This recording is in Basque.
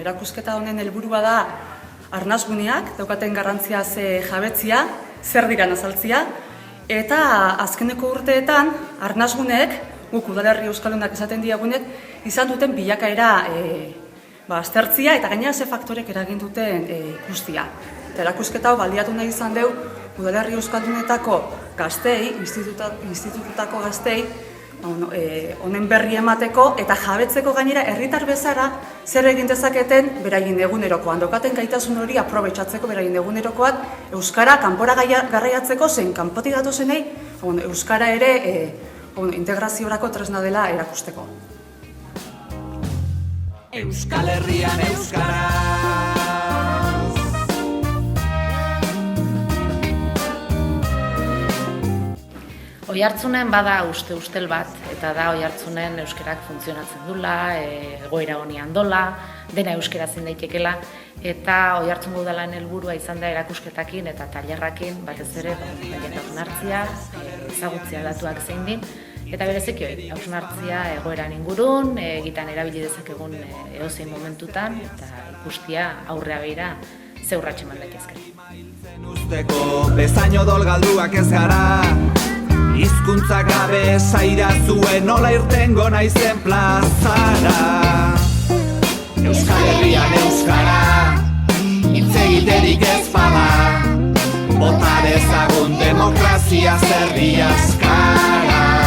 erakusketa honen helburua da arnasguneak, daukaten garrantzia jabetzia, zer diran azaltzia, eta azkeneko urteetan arnasguneek, guk udalerri euskaldunak esaten diagunek, izan duten bilakaera aztertzia eta gainera ze faktorek eragin duten ikustia. Eta erakusketa hau baliatu nahi izan deu udalerri euskaldunetako gaztei, institututako gaztei, honen berri emateko eta jabetzeko gainera herritar bezala zer egin dezaketen beraien egunerokoan. Daukaten gaitasun hori aprobetxatzeko beraien egunerokoak euskara kanpora garraiatzeko zein kanpotik datozenei euskara ere integraziorako tresna dela erakusteko. Euskal Herrian euskara. Oihartzunen bada ustel bat, eta da Oihartzunen euskerak funtzionatzen dula, egoera honian dola, dena euskera zen daitekela, eta Oihartzungo udalaren helburua izan da erakusketakin eta tailerrakin batez ere hausnartzia, ezagutzia datuak zein din, eta bereziki hausnartzia egoeran ingurun, egitan erabili dezakegun edozein momentutan, eta ikustia aurrea begira ze urrats eman daitezke. Usteko bezain odol galduak ez gara, hizkuntza gabe zaira zuen nola irtengo naizen plazara. Euskal Herrian euskara, hitz egiterik ez bada, bota dezagun demokrazia zerri askara.